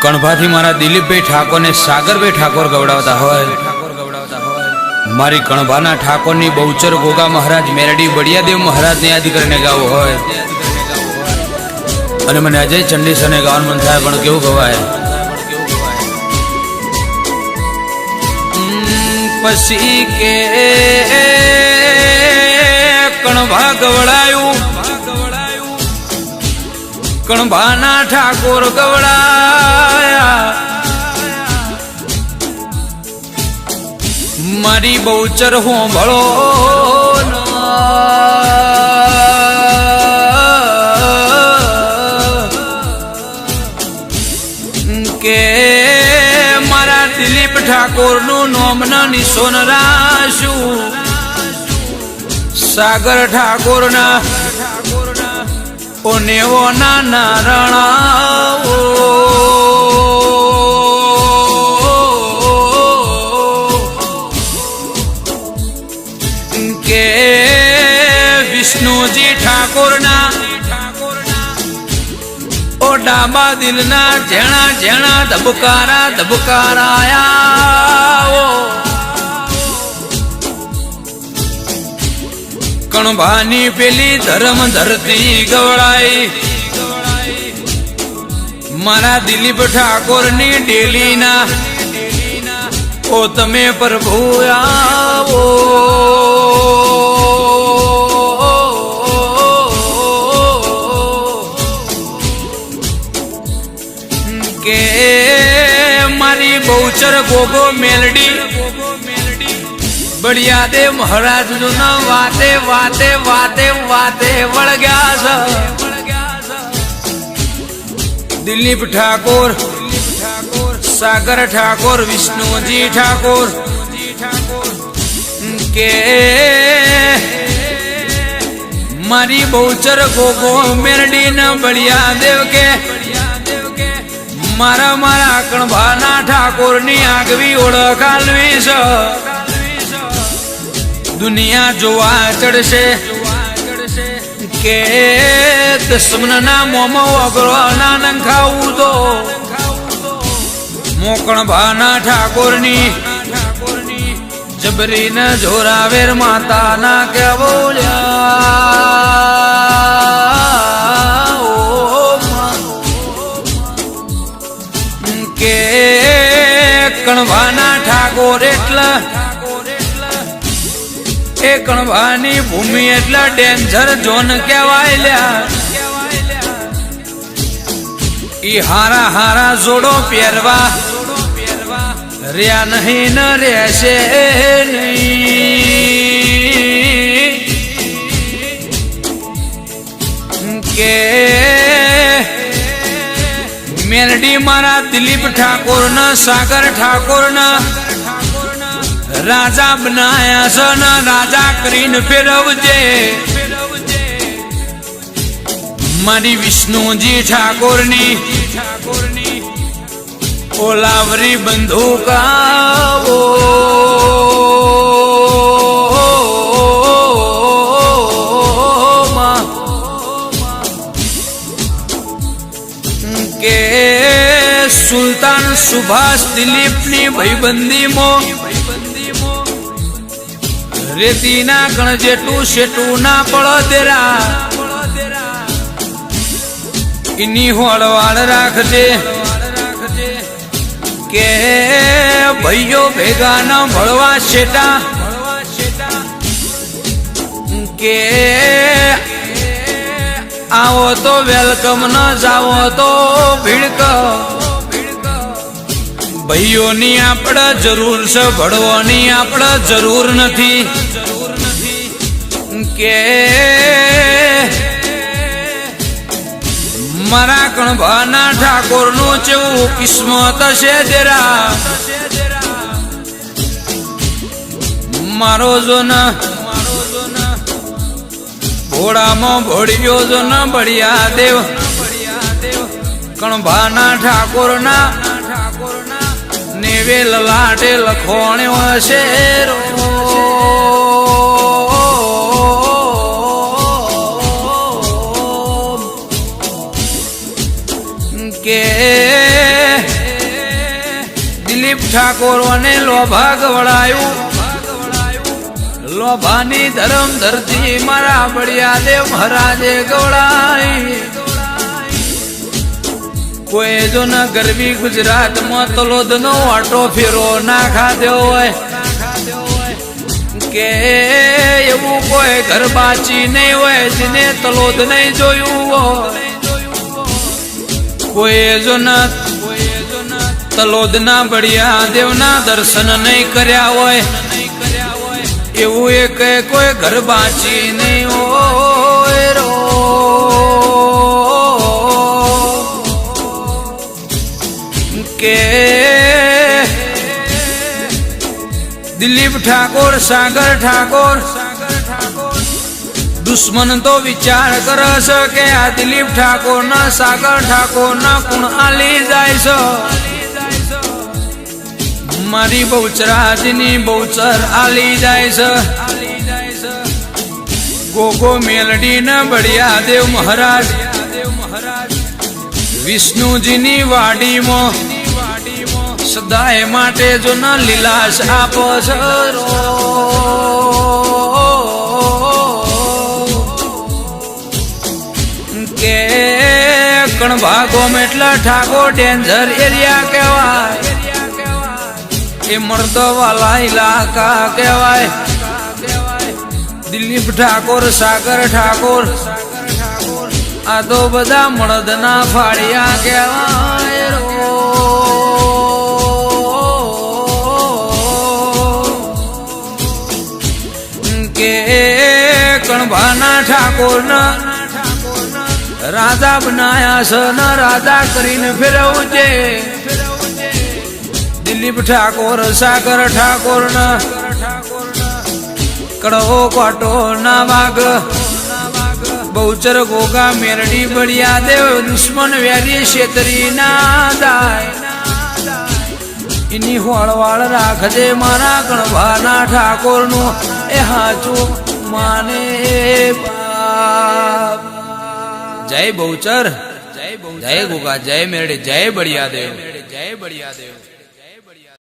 कणभाथी मारा दिलीपभाई ठाकोर ने सागरभाई ठाकोर गवड़ावता होय। मारी कणभाना ठाकोर नी बहुचर गोगा महाराज मेरडी बड़ियादेव महाराज ने याद करने गावो होय। अने मने अजय चंडीसर ने गावन मन थाय पण केवुं गवाय। पसी के कणभा गवड़ायु कणभाना ठाकोर गवड़ाया। मारी बहुचर हो भलो के मारा दिलीप ठाकोर नु नोम न निशोन राशु सागर ठाकोर ना ओ नेवो ना नारणा के विष्णुजी ठाकोर ना ओ डाबा दिल ना जेना जेना धबकारा धबकाराया कणभानी पेली धर्म धरती गवड़ाई। मारा दिलीप ठाकोर नी डेली ना ओ तमे प्रभु आवो के मारी बहुचर गोगो मेलडी बढ़िया देव महाराज नु न वाते वाते वाते वाते वड़ गया दिलीप ठाकोर सागर ठाकोर विष्णुजी ठाकोर के मारी बहुचर गोगो मेरडी न बढ़िया देव के मारा मारा कणभाना ठाकोर नी आगवी ओळख आलवी छ। दुनिया जोवा चढ़से के दुश्मन ना मोमो अगरो ना नंखाऊ दो मोकण भाना ठाकोर नी जबरी न जोरावेर माता ना के बोल्या के कणभाना ठाकोर एटला ए कणभानी भूमि एटला डेंजर जोन कहवायल्या। ई हारा हारा जोड़ो पेरवा रिया नहीं न रहसे नहीं के मेलडी मारा दिलीप ठाकोर न सागर ठाकोर न राजा बनाया सन राजा करीन फेरवजे। मारी विष्णुजी ठाकोर नी ओलावरी बंधुका वो के सुल्तान सुभाष दिलीप नी भाईबंदी मो रेती ना कण जेटू शेटू ना पड़ो तेरा इनी होड़वाड़ राखजे के भाइयों भेगा न भड़वा शेटा के आओ तो वेलकम न जाओ तो भीड़क भाइयों नी आपड़ा जरूर से भड़वो नी आपड़ा जरूर नथी के मारा कणभाना ठाकोर नु चेवू किस्मत छे तेरा मारो जो न भोड़ा मो भोड़ियो जो न बढ़िया देव कणभाना ठाकोर ना नेवे ललाटे लखोण्यो शेरो के ઠાકોર અને લોભા ગવડાયું લોભાની ધરમ ધરતી મારા બળિયા દેવ મહારાજે ગવડાઈ કોઈ જો ન ગરવી ગુજરાતમાં તલોદ નો આટો ફેરો ના ખાધ્યો હોય કે એવું કોઈ ઘર બાચી નહીં હોય જેને તલોદ નહીં જોયું હોય કોઈ જો ન તલોદ ના બળિયા દેવના દર્શન નહીં કર્યા હોય એવું એક કોઈ ઘર બાચી નહીં હોય રો કે દિલીપ ઠાકોર સાગર ઠાકોર દુશ્મન તો વિચાર કરે છે કે આ દિલીપ ઠાકોર ના સાગર ઠાકોર ના કુણ આલી જાય છે મારી બહુચરાજની બહુચર આલી જાય છે ગોગો મેલડી ના બળિયા દેવ મહારાજ વિષ્ણુજીની વાડીમાં સદાય માટે જો ન લીલાશ આપો છો કે કણભાગો એટલા ઠાકોર ડેન્જર એરિયા કહેવાય એ મર્દો વાલા ઇલાકા કહેવાય દિલીપ ઠાકોર સાગર ઠાકોર આ તો બધા મળદના ફાળિયા કહેવાય કે કણભાના ઠાકોર ના રાજા બનાયા છે ન રાજા કરીને ફેરવું છે દિલીપ ઠાકોર સાગર ઠાકોર ના કડવો કોટો ના વાઘ બહુચર ગોગા મેરડી બળિયા દેવ દુશ્મન વેરી શેતરી ના દાય એની હોળવાળ રાખજે મારા કણભાના ઠાકોર નું એ હાચું માને બાપ જય બહુચર જય ગોગા જય મેરડી જય બળિયા દેવ જય બળિયા દેવ